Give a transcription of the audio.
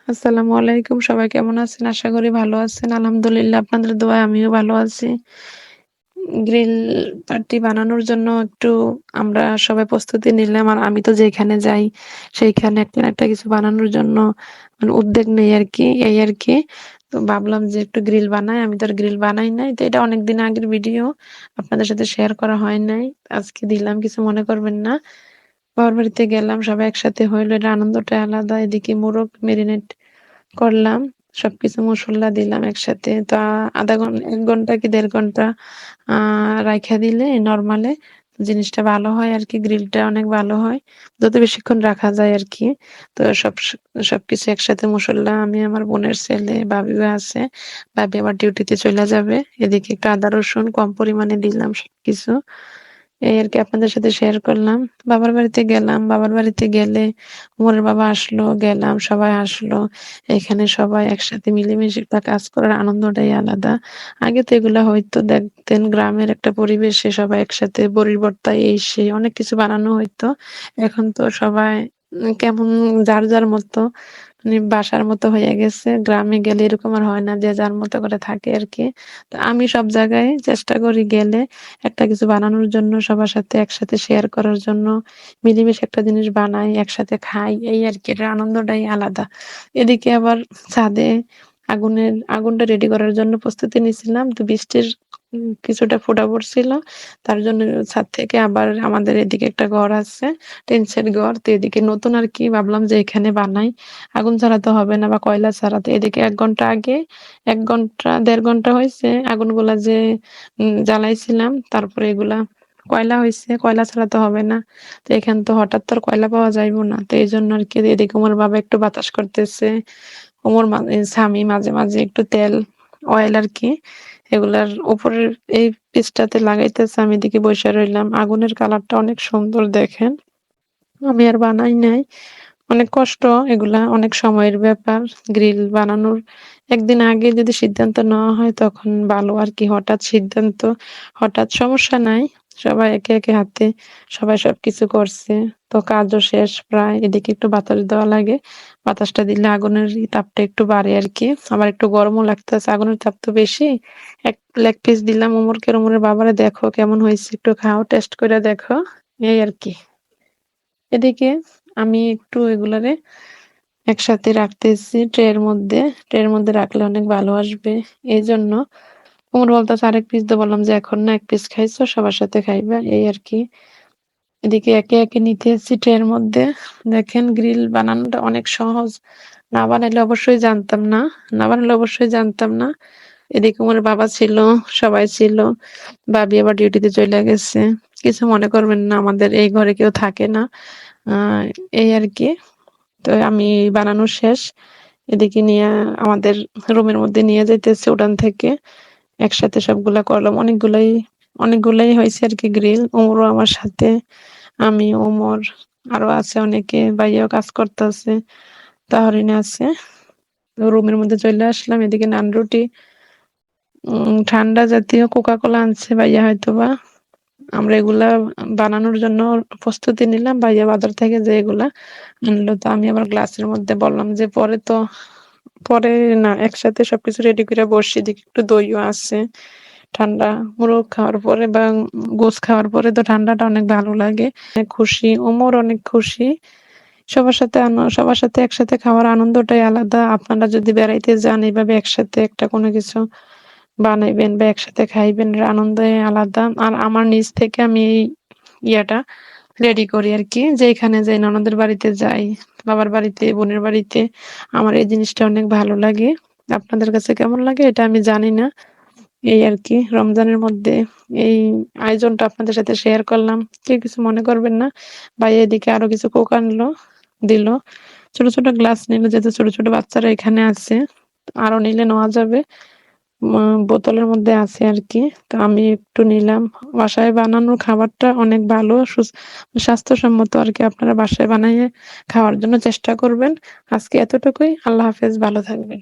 আসসালামু আলাইকুম। সবাই কেমন আছেন? আশা করি ভালো আছেন। আলহামদুলিল্লাহ আপনাদের দোয়ায় আমিও ভালো আছি। গ্রিল পার্টি বানানোর জন্য একটু আমরা সবাই প্রস্তুতি নিলাম। আর আমি তো যেখানে যাই সেইখানে একটা না একটা কিছু বানানোর জন্য উদ্যোগ নেই আরকি, এই আরকি। তো ভাবলাম যে একটু গ্রিল বানাই। আমি তো আর গ্রিল বানাই নাই। তো এটা অনেকদিন আগের ভিডিও। আপনাদের সাথে শেয়ার করা হয় নাই। আজকে দিলাম, কিছু মনে করবেন না। বাবার বাড়িতে গেলাম, সবাই একসাথে হইলো। এটার আনন্দটাই আলাদা। এদিকে মোরগ মেরিনেট করলাম। সবকিছু মসল্লা দিলাম একসাথে। তা ১ ঘন্টা কি ১.৫ ঘন্টা আ রাইখা দিলে নরমালে জিনিসটা ভালো হয় আরকি। গ্রিলটা অনেক ভালো হয়। যত বেশিক্ষণ রাখা যায় আরকি। তো সবকিছু একসাথে মসল্লা, আমি আমার বোনের ছেলে, ভাবিও আছে। ভাবি আবার ডিউটিতে চইলা যাবে। এদিকে একটু আদা রসুন কম পরিমাণে দিলাম সবকিছু। এই আরকি আপনাদের সাথে শেয়ার করলাম। বাবার বাড়িতে গেলাম। বাবার বাড়িতে গেলে ওমরের বাবা আসলো, গেলাম, সবাই আসলো। এখানে সবাই একসাথে মিলেমিশে একটা কাজ করার আনন্দটাই আলাদা। আগে তো এগুলা হয়তো দেখতেন গ্রামের একটা পরিবেশে সবাই একসাথে বড়ির ভর্তা এই সেই অনেক কিছু বানানো হইতো। এখন তো সবাই কেমন যার মতো বাসার মতো হয়ে গেছে। গ্রামে গেলে এরকম আর হয় না, যে যার মতো করে থাকে আরকি। তো আমি সব জায়গায় চেষ্টা করি গেলে একটা কিছু বানানোর জন্য, সবার সাথে একসাথে শেয়ার করার জন্য। মিলেমিশে একটা জিনিস বানাই, একসাথে খাই, এই আরকি। এটার আনন্দটাই আলাদা। এদিকে আবার ছাদে আগুনটা রেডি করার জন্য প্রস্তুতি নিছিলাম। তো বৃষ্টির কিছুটা ফোঁটা পড়ছিল। তার জন্য ছাদ থেকে আবার আমাদের এদিকে একটা ঘর আছে, টিন শেড ঘর। তো এদিকে নতুন আরকি ভাবলাম যে এখানে বানাই। আগুন ছাড়া তো হবে না, বা কয়লা ছাড়া। তো এদিকে ১ ঘন্টা আগে ১ ঘন্টা ১.৫ ঘন্টা হইছে আগুনগুলা যে জ্বালাইছিলাম। তারপরে এগুলা কয়লা হইছে, কয়লা ছাড়া তো হবে না। তো এখান তো হঠাৎ তো আর কয়লা পাওয়া যাইব না। তো এইজন্য আরকি এদিকে আমার বাবা একটু বাতাস করতেছে। স্বামী মাঝে মাঝে একটু তেল, অয়েল আরকি এগুলার উপরের এই পিসটাতে লাগাইতেছে। আমি এদিকে বইসা রইলাম। আগুনের কালারটা অনেক সুন্দর দেখেন। আমি আর বানাই নাই। অনেক কষ্ট এগুলা, অনেক সময়ের ব্যাপার। গ্রিল বানানোর ১ দিন আগে যদি সিদ্ধান্ত নেওয়া হয় তখন ভালো আরকি। হঠাৎ সিদ্ধান্ত, হঠাৎ সমস্যা নাই। সবাই একে হাতে সবাই সবকিছু করছে। তো কাজও শেষ প্রায়। এদিকে একটু বাতাস দেওয়া লাগে। বাতাসটা দিলে আগুনের তাপটা একটু বাড়ে আরকি। আবার একটু গরমও লাগতেছে। আগুনের তাপ তো বেশি। ১ লেগ পিস দিলাম ওমরকে। ওমরের বাবারে, "দেখো কেমন হইছে? একটু খাও, টেস্ট কইরা দেখো।" এই আরকি। এদিকে আমি একটু এগুলারে একসাথে রাখতেছি ট্রের মধ্যে। ট্রের মধ্যে রাখলে অনেক ভালো আসবে। এইজন্য ওমর বলতেছে, "আরেক পিস দে।" বললাম যে, "এখন না, ১ পিস খাইছো, সবার সাথে খাইবা।" এই আরকি। এদিকে একে নিতেছি ট্রের মধ্যে। দেখেন গ্রিল বানানোটা অনেক সহজ। না বানাইলে অবশ্যই জানতাম না। না বানালে অবশ্যই জানতাম না। এদিকে আমার বাবা ছিল, সবাই ছিল। ভাবি আবার ডিউটিতে চইলা গেছে। কিছু মনে করবেন না, আমাদের এই ঘরে কেউ থাকে না। আ এই আরকি। তো আমি বানানো শেষ। এদিকে নিয়ে আমাদের রুমের মধ্যে নিয়ে যাইতেছি উঠান থেকে। একসাথে সবগুলা করলাম। অনেকগুলাই হইছে আরকি গ্রিল। ওমরও আমার সাথে। আমি, ওমর, আরো আছে অনেকে। ভাইয়াও কাজ করতাছে। তাহরিনা আছে। তো রুমের মধ্যে চলে আসলাম। এদিকে নান রুটি, ঠান্ডা জাতীয় কোকা কোলা আনছে ভাইয়া হয়তোবা। আমরা এগুলা বানানোর জন্য প্রস্তুতি নিলাম। ভাইয়া বাজার থেকে যে এগুলা আনলো। তো আমি আবার গ্লাসের মধ্যে বললাম যে, পরে না, একসাথে সবকিছু রেডি করে বসি। এদিকে একটু দইও আছে। ঠান্ডা মোরগ খাওয়ার পরে বা গোস খাওয়ার পরে তো ঠান্ডাটা অনেক ভালো লাগে। অনেক খুশি, ওমর অনেক খুশি। সবার সাথে একসাথে খাওয়ার আনন্দটাই আলাদা। আপনারা যদি বেড়াইতে যান এভাবে একসাথে একটা কোনো কিছু বানাইবেন বা একসাথে খাইবেন, এর আনন্দই আলাদা। আর আমার নিজ থেকে আমি এই ইয়াটা রেডি করি আরকি। যেখানে যাই, ননদের বাড়িতে যাই, বাবার বাড়িতে, বোনের বাড়িতে, আমার এই জিনিসটা অনেক ভালো লাগে। আপনাদের কাছে কেমন লাগে এটা আমি জানি না। এই আরকি রমজানের মধ্যে এই আয়োজনটা আপনাদের সাথে শেয়ার করলাম। কেউ কিছু মনে করবেন না। ভাইয়া এদিকে আরো কিছু কোক আনলো, দিল। ছোট গ্লাস নিল, যেহেতু ছোট বাচ্চারা এখানে আছে। আরো নিলে নেওয়া যাবে। বোতলের মধ্যে আছে আরকি। তো আমি একটু নিলাম। বাসায় বানানো খাবারটা অনেক ভালো, স্বাস্থ্যসম্মত আরকি। আপনারা বাসায় বানাইয়ে খাওয়ার জন্য চেষ্টা করবেন। আজকে এতটুকুই। আল্লাহ হাফেজ। ভালো থাকবেন।